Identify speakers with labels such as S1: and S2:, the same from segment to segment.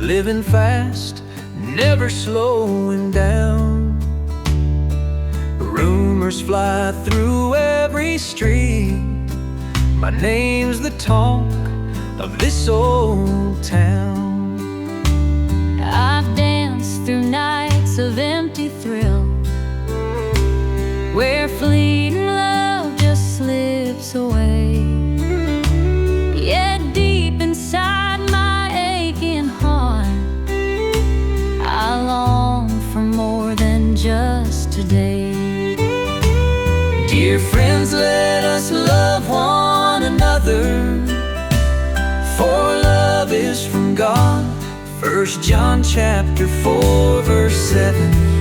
S1: living fast, never slowing down. Rumors fly through every street, my name's the talk of this old town.
S2: I've danced through nights of empty thrill, where fleeting love just slips away. Yet deep inside my aching heart, I long for more than just today.
S1: Dear friends, let us love one another, for love is from God. 1 John chapter 4 verse 7.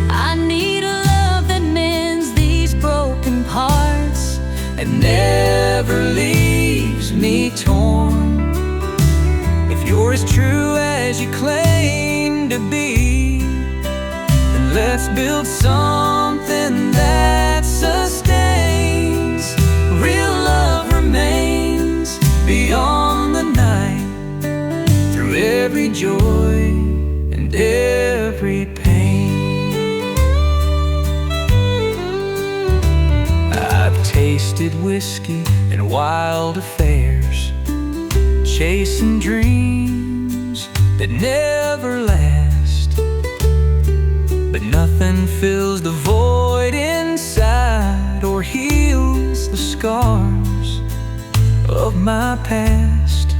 S2: I need a love that mends these broken parts
S1: and never leaves me torn. If you're as true as you claim to be, then let's build something that sustains. Real love remains beyond the night, through every joy and every pain. I've tasted whiskey and wild affairs, chasing dreams that never last, but nothing fills the void inside or heals the scars of my past.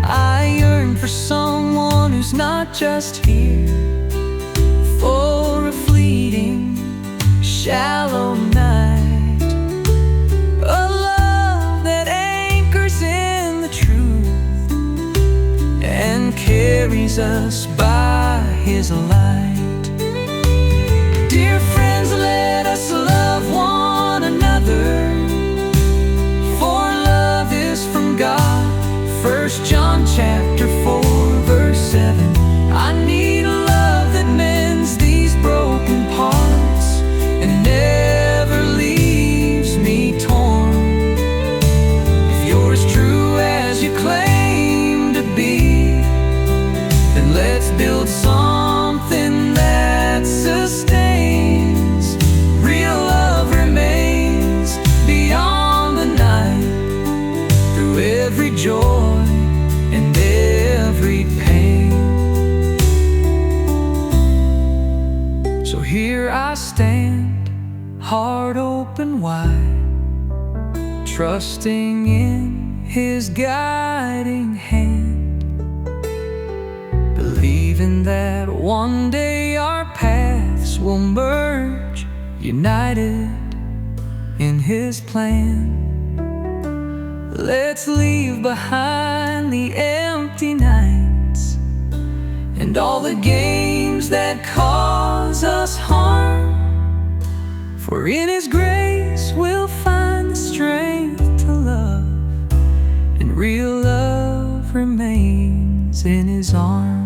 S1: I yearn for someone who's not just here for a fleeting, shallow night, a love that anchors in the truth and carries us by His light. Dear friends, let us love one another, for love is from God. 1 John chapter 4 verse 7. I need a love that mends these broken parts and never leaves me torn. If you're as true as you claim to be, then let's build something that sustains. Real love remains beyond the night, through every joy and every pain. So here I stand, heart open wide, trusting in His guiding hand, believing that one day our paths will merge, united in His plan. Let's leave behind the empty nights and all the games that cause us harm, for in His grace we'll find the strength to love, and real love remains in His arms.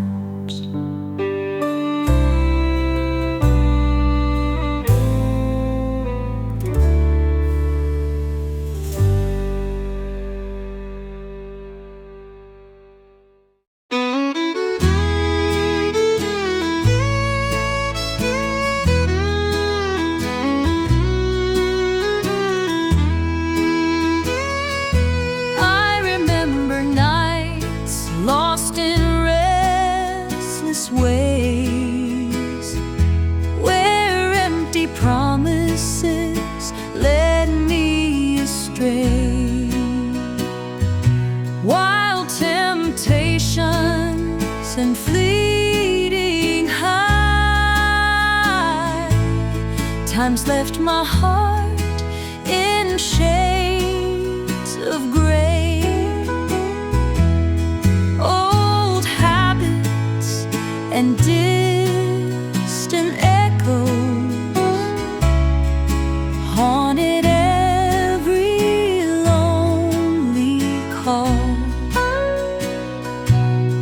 S2: Ways where empty promises led me astray, wild temptations and fleeting high times left my heart in shades of gray. Old habits and distant echoes haunted every lonely call.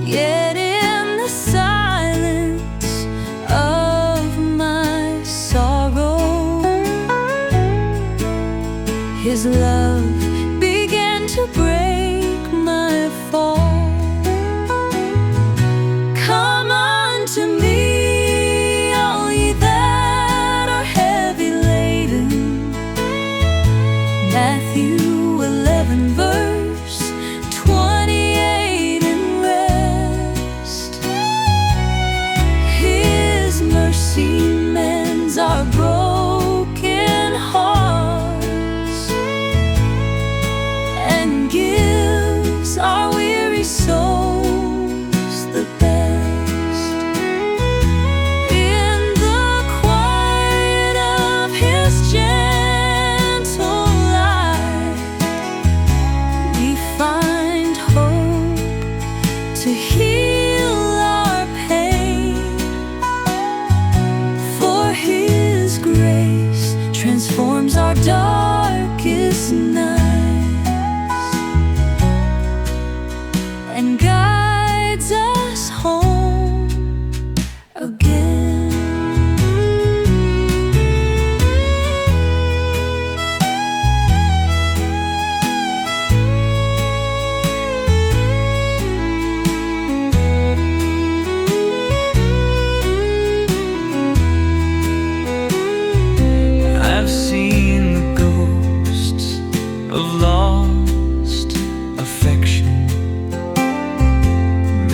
S2: Yet in the silence of my sorrow, His love began to break my fall.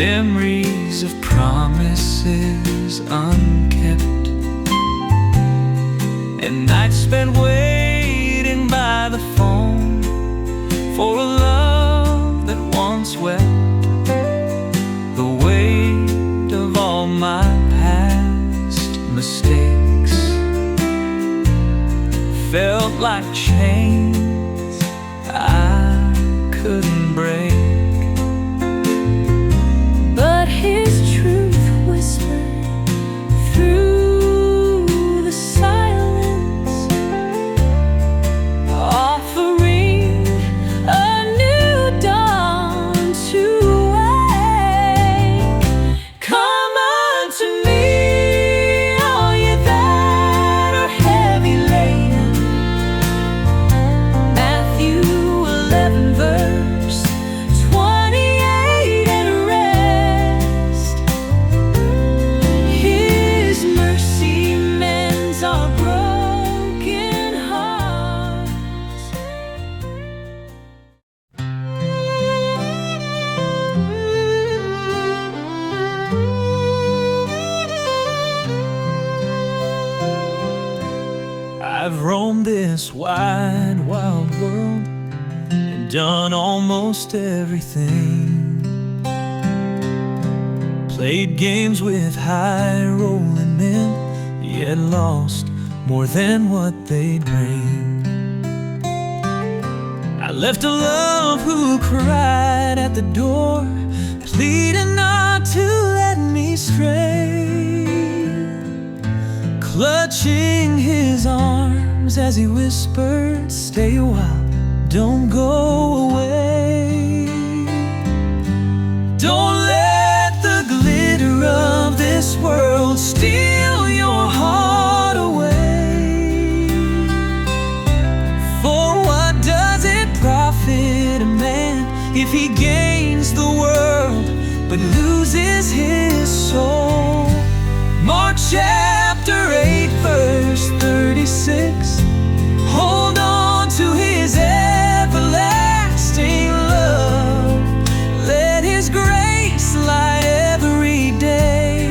S1: memories of promises unkept, and nights spent waiting by the phone for a love that once wept. The weight of all my past mistakes felt like chains I couldn't break.
S2: But His truth whispered through the silence, offering a new dawn to wake. Come unto me, all ye that are heavy laden. Matthew 11 verse 28, and rest. His mercy mends our broken hearts.
S1: I've roamed this wide, wild world and done almost everything. Played games with high-rolling men, yet lost more than what they'd bring. I left a love who cried at the door, pleading not to let me stray, clutching his arms as he whispered, stay a while, don't go away. Don't let the glitter of this world steal your heart away. For what does it profit a man if he gains the world but loses his soul? Mark chapter 8 verse 36. Hold on to His everlasting love. Let His grace light every day.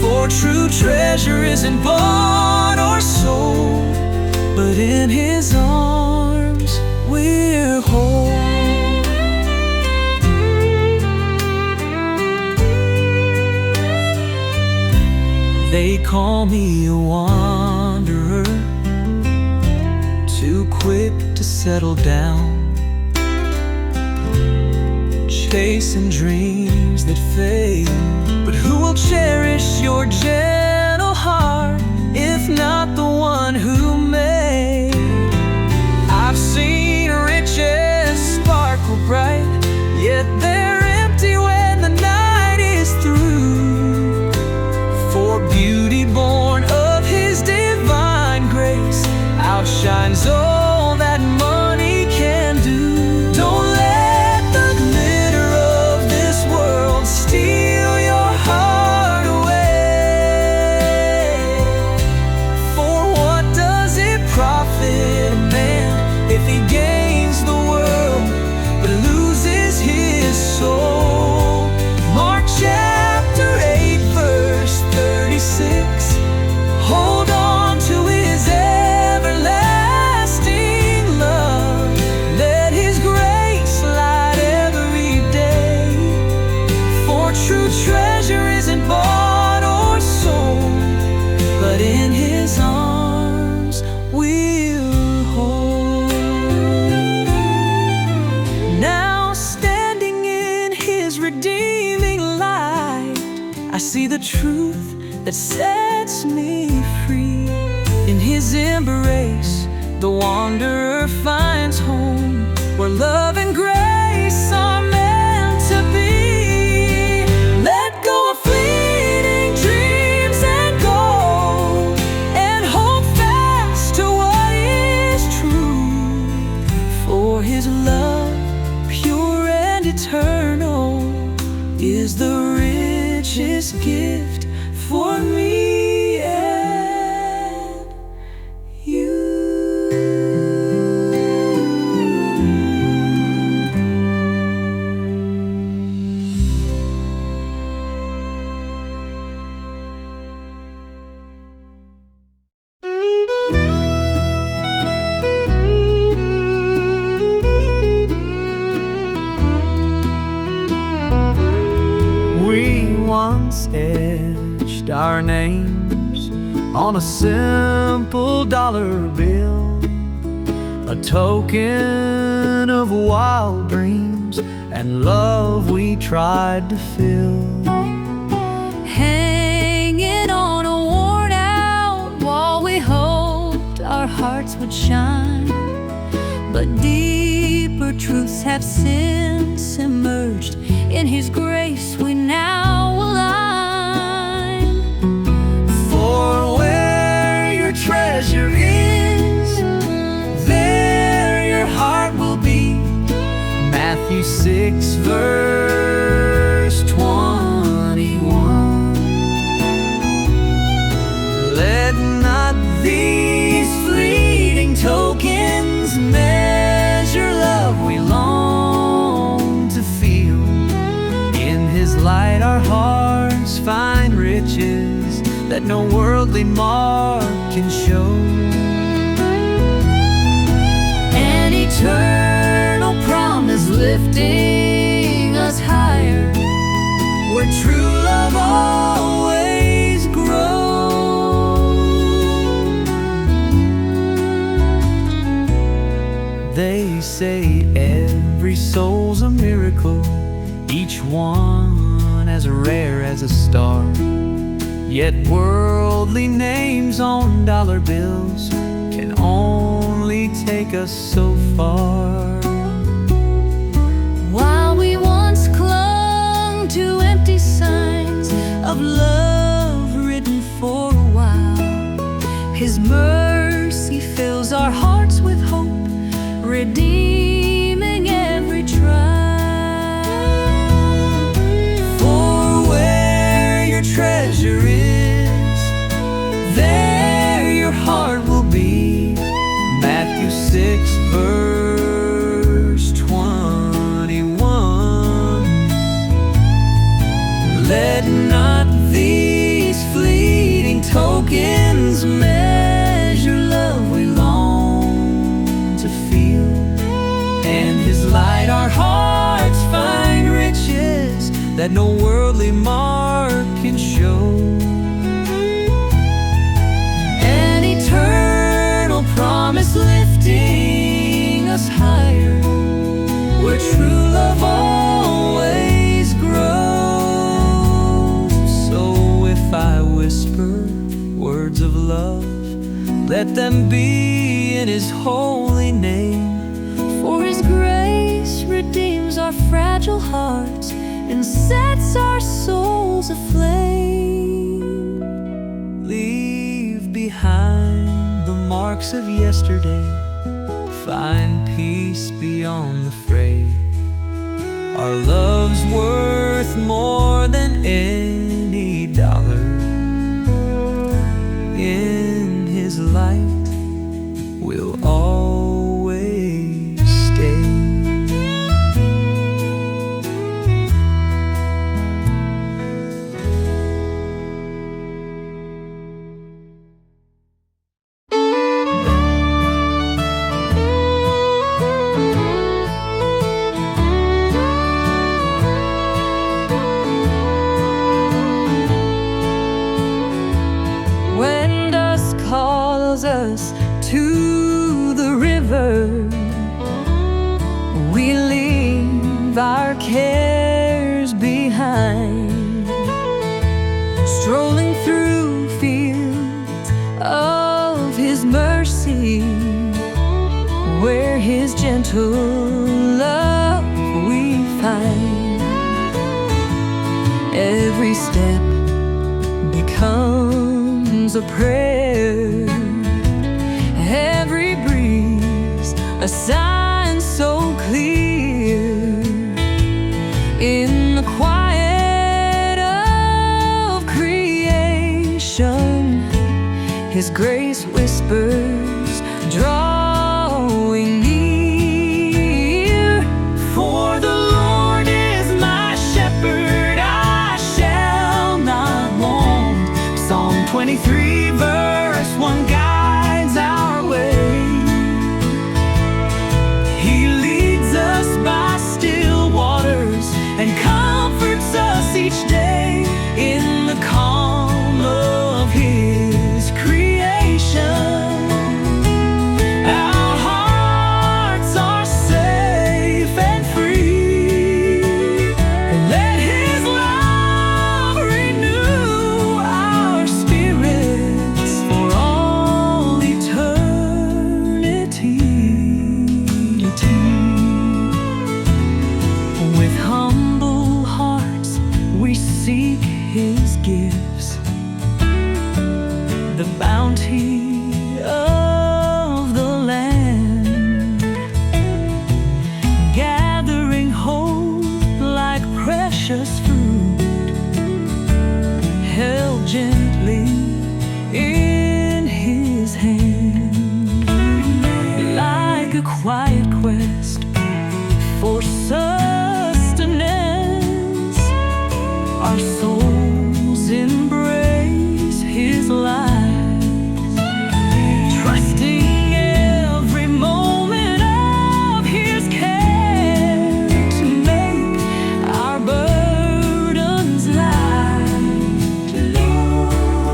S1: For true treasure isn't bought or sold, but in His arms we're whole. They call me a wanderer, too quick to settle down, chasing dreams that fade. But who will cherish your gentle heart if not the one who made? I've seen riches sparkle bright, yet they're empty when the night is through. For beauty born of His divine grace outshines all that money can do. Don't let the glitter of this world steal your heart away. For what does it profit a man if he gains the world but loses his soul? Mark chapter 8 verse 36. Hold on to His everlasting love. Let His grace light every day. For true treasure isn't bought or sold, but in His arms we'll hold. Now standing in His redeeming light, I see the truth that sets me free. In His embrace, the wanderer finds home, where love and grace are meant to be. Let go of fleeting dreams and go, and hold fast to what is true. For His love, pure and eternal, is the richest gift for me and you. once etched our names on a simple dollar bill, a token of wild dreams and love we tried to fill.
S2: Hanging on a worn out wall, we hoped our hearts would shine, but deeper truths have since emerged. In His grace we now align.
S1: For where your treasure is, there your heart will be. Matthew 6 verse 21. Let not these fleeting tokens measure love we long to feel. In His light our hearts find riches that no worldly mark can show.
S2: An eternal promise lifting us higher,
S1: where true love always grows. They say every soul's a miracle, each one as rare as a star. Yet worldly names on dollar bills can only take us so far.
S2: while we once clung to empty signs of love written for a while. His mercy fills our hearts with hope, redeeming every trial.
S1: For where your treasure is, there your heart will be. Matthew 6 verse 21. Let not these fleeting tokens measure love we long to feel. And His light our hearts find riches that no worldly mark can show. An eternal promise lifting us higher, where true love always grows. So if I whisper words of love, let them be in His holy name.
S2: For His grace redeems our fragile hearts and sets our souls aflame.
S1: Leave behind the marks of yesterday, find peace beyond the fray. Our love's worth more than any dollar. In His light we'll always stay.
S2: When dusk calls us to the river, we leave our cares behind, strolling through fields of His mercy, where His gentle love we find. Every step becomes a prayer, every breeze a sign so clear. In the quiet of creation, His grace whispers, drawing near.
S1: For the Lord is my shepherd, I shall not want. Psalm 23 verse 1 guides our way. He leads us by still waters and comforts us each day. In gently in His hand, like a quiet quest for sustenance. Our souls embrace His light, trusting every moment of His care to make our burdens light.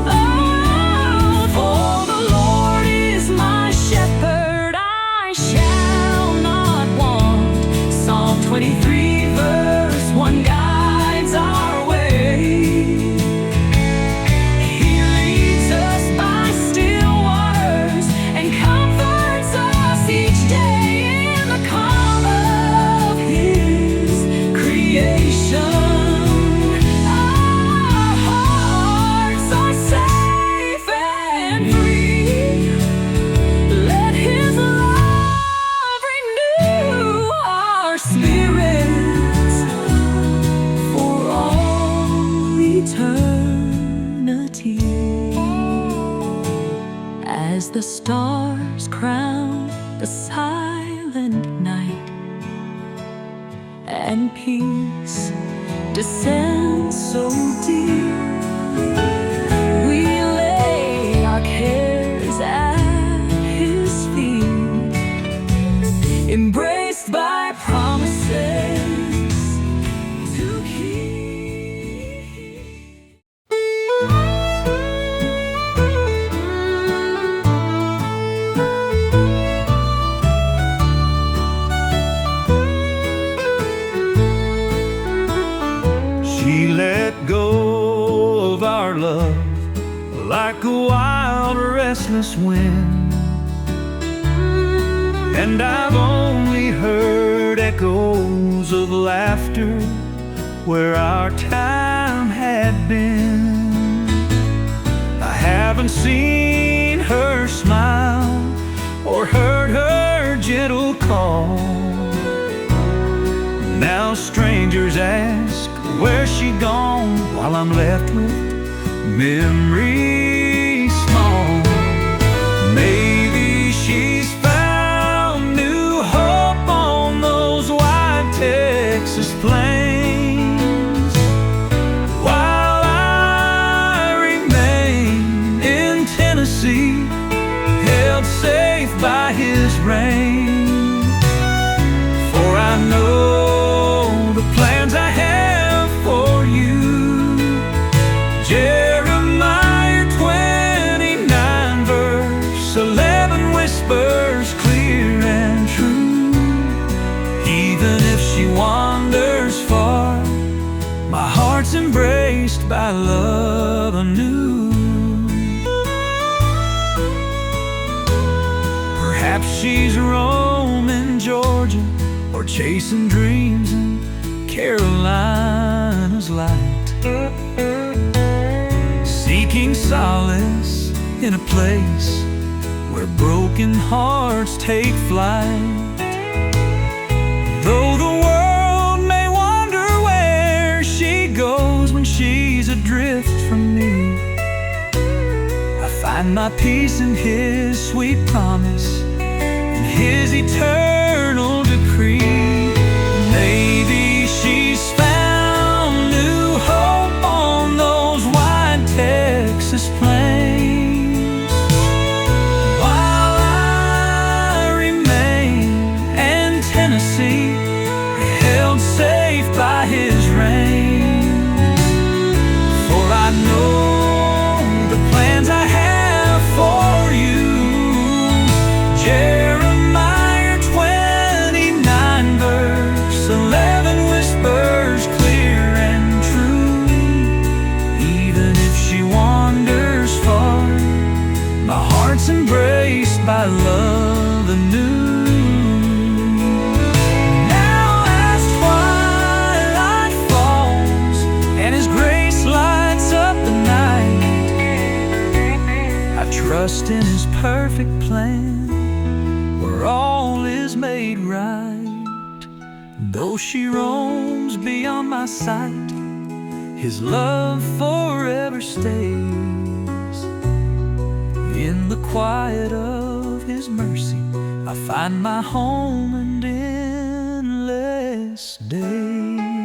S1: Oh, for the Lord is my shepherd, I shall not want. Psalm 23 verse 1 guides our way. He leads us by still waters and comforts us each day in the calm of His creation. Our hearts are safe and free. Let His love renew our spirits for all eternity. As the stars crown the silent night and peace descends so deep, we lay our cares at His feet, embraced by promises to keep.
S3: She let go of our love like a wild, restless wind, and I've only heard echoes of laughter where our time had been. I haven't seen her smile or heard her gentle call. Now strangers ask, where's she gone? While I'm left with memories small. Maybe she's found new hope on those wide Texas plains, while I remain in Tennessee, held safe by His reign. For I know the plans I have for you. Jeremiah 29 verse 11 whispers clear and true. Even if she wanders far, my heart's embraced by love anew. Perhaps she's roaming Georgia or chasing dreams in Carolina's light, seeking solace in a place where broken hearts take flight. Though the world may wonder where she goes when she's adrift from me, I find my peace in His sweet promise, in His eternal decree. Maybe she's found new hope on those wide Texas plains, while I remain in Tennessee, held safe by His reign. For I know the plans I have for you. Jeremiah 29 verse 11 whispers clear and true. Even if she wanders far, my heart's embraced by love anew. Now as twilight falls and His grace lights up the night, I trust in His perfect plan, where all is made right. Though she roams beyond my sight, His love forever stays. In the quiet of His mercy, I find my home and endless day.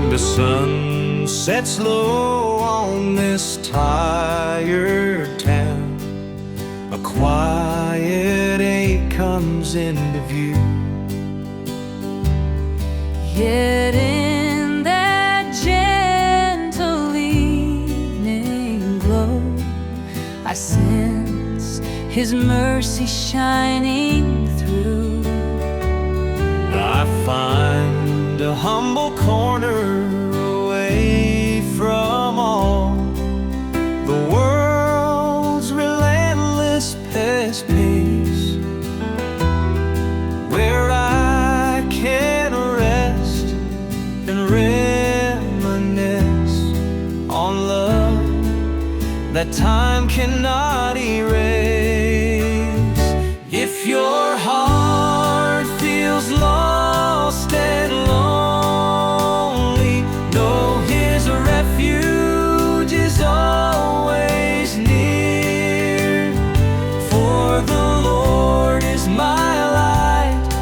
S4: The sun sets low on this tired town. A quiet ache comes into view.
S2: Yet in that gentle evening glow, I sense His mercy shining through.
S4: I find a humble corner away from all the world's relentless pace, where I can rest and reminisce on love that time cannot erase. If your heart feels lost and lonely, know His refuge is always near. For the Lord is my light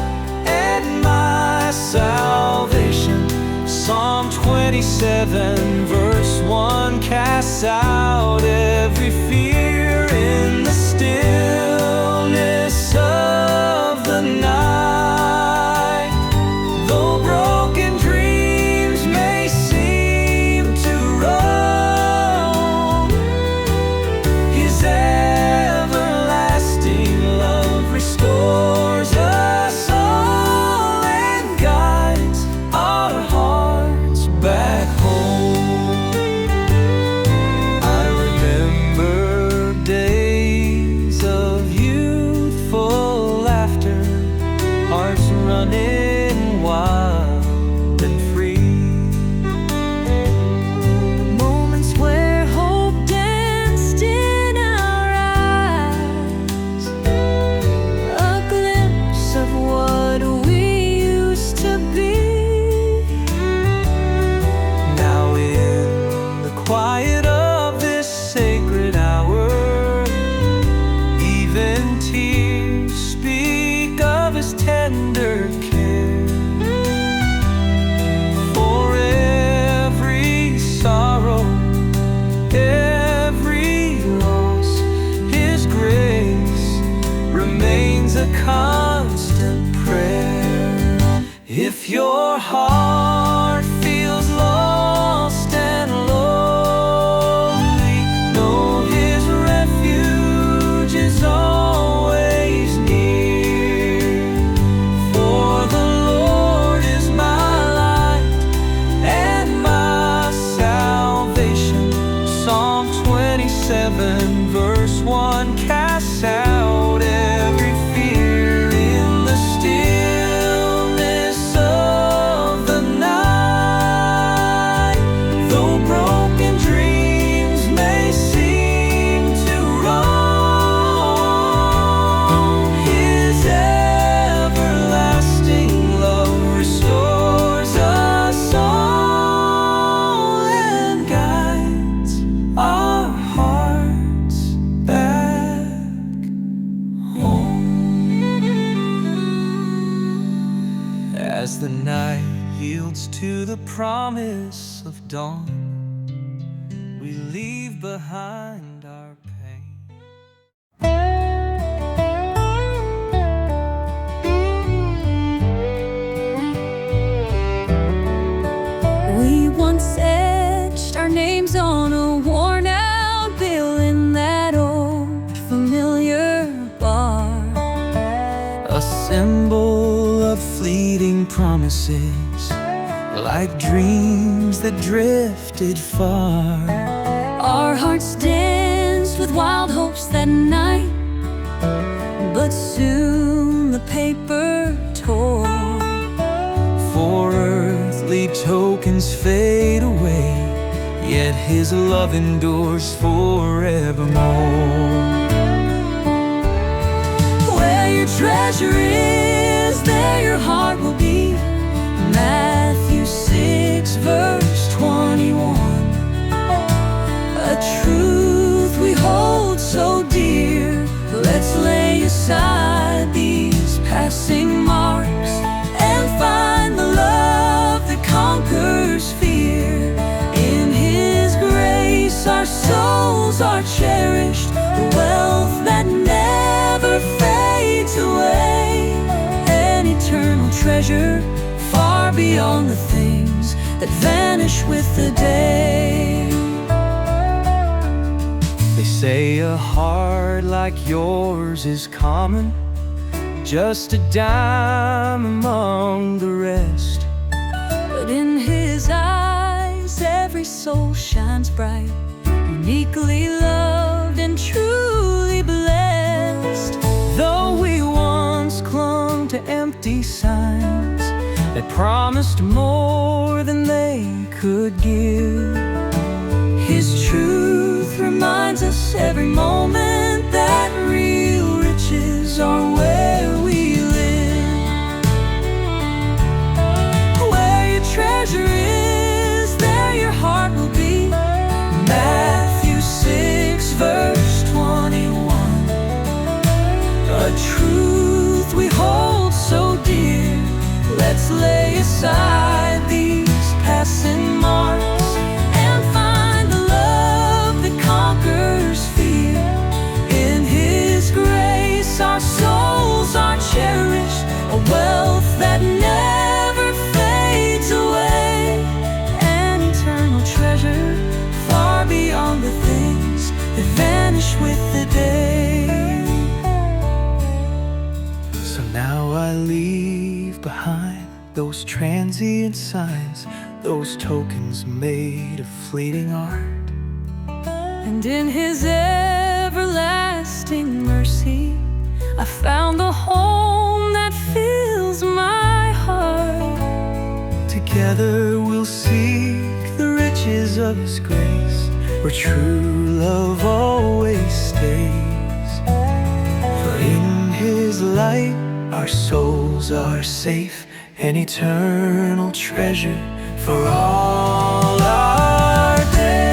S4: and my salvation. Psalm 27 verse 1 casts out every fear in the stillness of the night. Though broken dreams may seem to roam, His everlasting love restores us all and guides our hearts back home. I remember days of youthful laughter, hearts running wild and free.
S2: Moments where hope danced in our eyes, a glimpse of what we used to be.
S3: Now in the quiet of this sacred hour, even tears speak of His tender care. For every sorrow, every loss, His grace remains a constant prayer. If your heart feels lost and lonely, know His refuge is always near. For the Lord is my light and my salvation. Psalm 27 verse 1 casts out every fear in the stillness of the night. Though broken dreams may seem to roam, His everlasting love restores us all and guides our hearts back home. As the night yields to the promise of dawn, we leave behind our pain.
S2: We once etched our names on a worn-out bill in that old familiar bar.
S3: A symbol of fleeting promises, like dreams that drifted far.
S2: Our hearts danced with wild hopes that night, but soon the paper
S3: tokens fade away, yet His love endures forevermore.
S1: Where your treasure is, there your heart will be. Matthew 6 verse 21. A truth we hold so dear. Let's lay aside these passing marks and find the love that conquers fear. In His grace our souls are cherished, the wealth that never fades away, an eternal treasure far beyond the things that vanish with the day.
S3: They say a heart like yours is common, just a dime among the rest.
S1: But in His eyes every soul shines bright, uniquely loved and truly blessed.
S3: Though we once clung to empty signs that promised more than they could give,
S1: His truth reminds us every moment that real riches are where we live. Where your treasure is, there your heart will be. Matthew 6 verse 21. A truth we hold so dear. Let's lay aside these passing marks and find the love that conquers fear. In His grace our souls are cherished, a wealth that never fades away, an eternal treasure far beyond the things that vanish with the day.
S3: so now I leave behind those transient signs, those tokens made of fleeting art.
S1: And in His everlasting mercy I found the home that fills my heart.
S3: Together we'll seek the riches of His grace, where true love always stays. For in His light our souls are safe, an eternal treasure for all our days.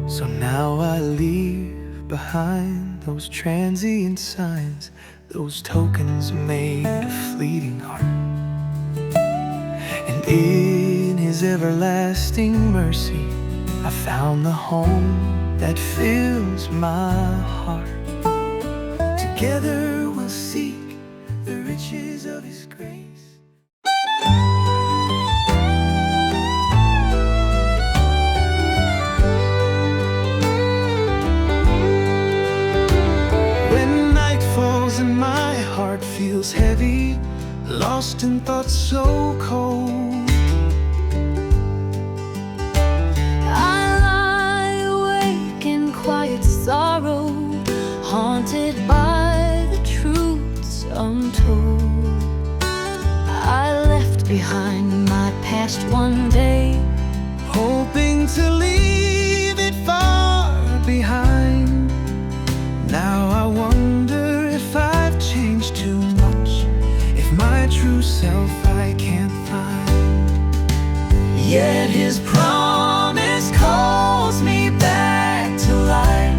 S3: So now I leave behind those transient signs, those tokens made of fleeting heart. And in His everlasting mercy I found the home that fills my heart. Together we'll seek the riches of His grace. When night falls and my heart feels heavy, lost in thoughts so cold,
S2: sorrow, haunted by the truths untold. I left behind my past one day,
S3: hoping to leave it far behind. Now I wonder if I've changed too much, if my true self I can't find.
S1: Yet His promise calls me back to life.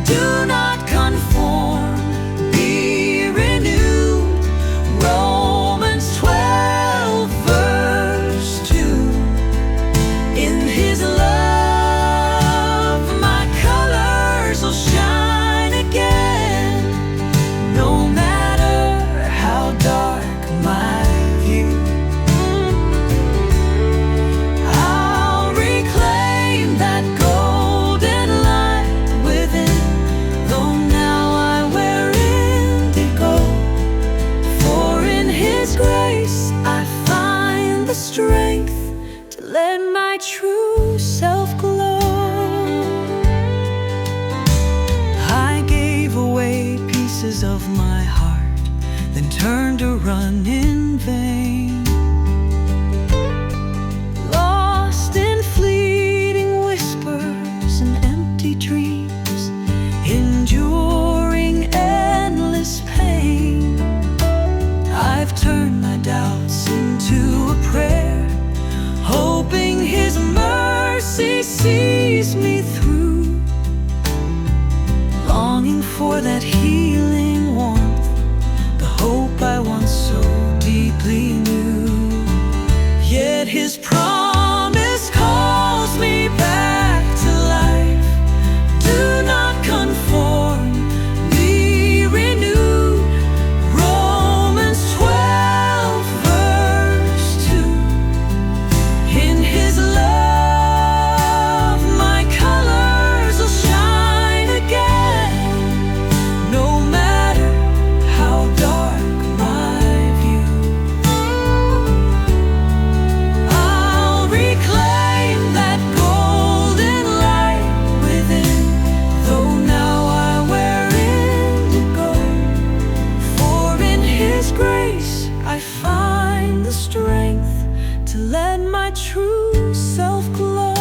S1: Do not conform, be renewed. Romans 12 verse 2. In His love my colors will shine again. No matter how dark my view, I'll of my heart, then turn to run in vain. Lost in fleeting whispers and empty dreams, enduring endless pain. I've turned my doubts into a prayer, hoping His mercy sees me through, longing for that healing warmth, the hope I once so deeply knew. Yet His promise calls me back to life. Do not conform, be renewed. Romans 12 verse 2. In His love my colors will shine again, no matter how dark my view. I'll reclaim that golden light within, though now I wear indigo. For in His grace I find the strength to let my true self glow.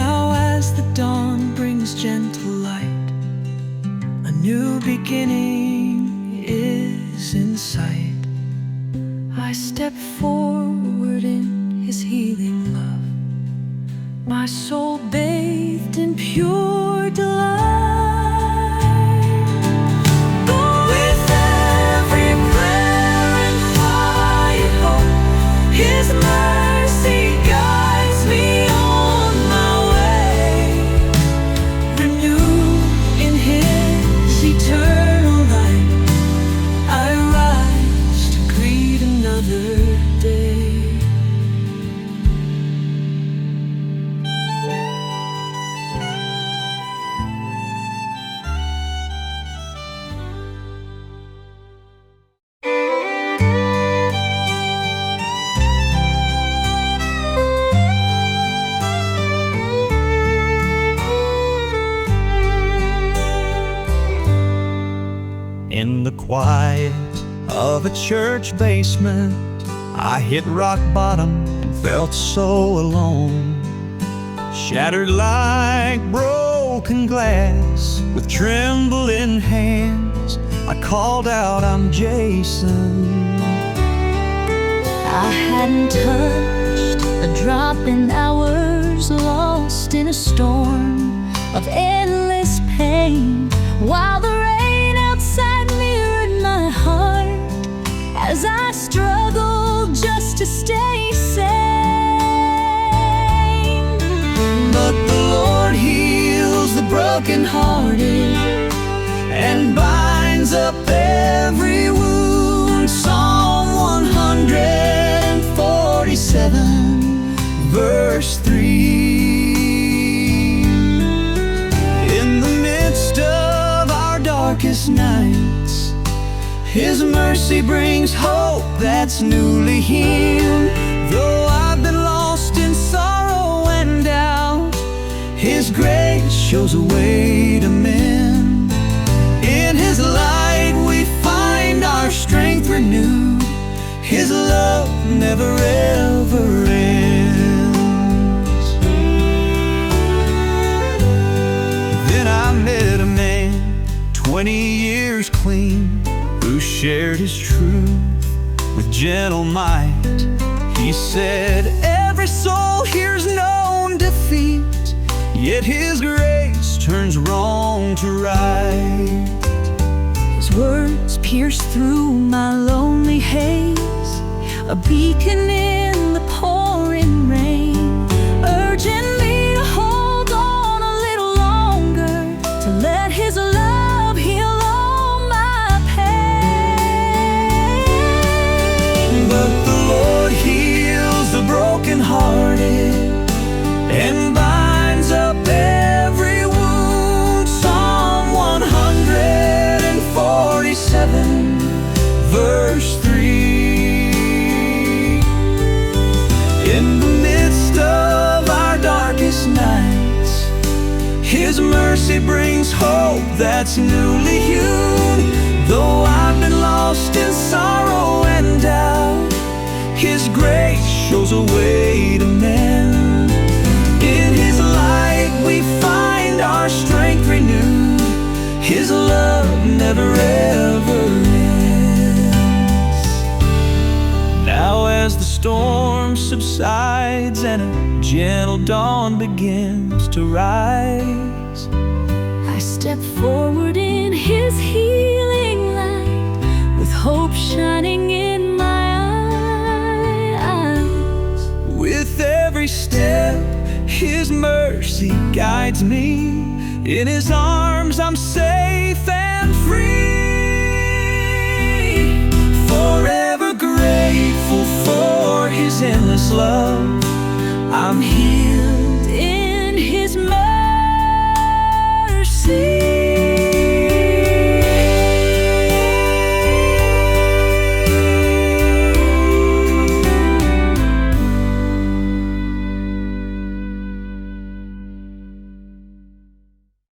S1: Now as the dawn brings gentle light, a new beginning is in sight. I step forward in His healing love, my soul bathed in pure delight. With every prayer and quiet hope, His mercy guides me on my way. Renewed in His eternal light, I rise to greet another day.
S3: In the quiet of a church basement, I hit rock bottom and felt so alone. Shattered like broken glass, with trembling hands, I called out, "I'm Jason."
S2: I hadn't touched a drop in hours, lost in a storm of endless pain, while the rain outside mirrored my heart as I struggled just to stay sane.
S1: But the Lord heals the brokenhearted and binds up every wound. Psalm 147 verse 3. In the midst of our darkest nights, His mercy brings hope that's newly healed. Though I've been lost in sorrow and doubt, His grace shows a way to mend. In His light we find our strength renewed. His love never ever ends. Then I met a man, 20 years clean, who shared his truth with gentle might. He said, "Every soul here's known defeat, yet His grace turns wrong to right."
S2: His words pierced through my lonely haze, a beacon in the pouring rain, urging me to hold on a little longer, to let His love heal all my pain.
S1: But the Lord heals the brokenhearted and binds up every wound. Psalm 147 verse 3.
S4: mercy brings hope that's newly hewn. Though I've been lost in sorrow and doubt, His grace shows a way to mend. In His light we find our strength renewed. His love never ever ends. Now as the storm subsides and a gentle dawn begins to rise,
S2: I step forward in His healing light, with hope shining in my eyes.
S4: with every step His mercy guides me. In His arms I'm safe and free, forever grateful for His endless love. I'm here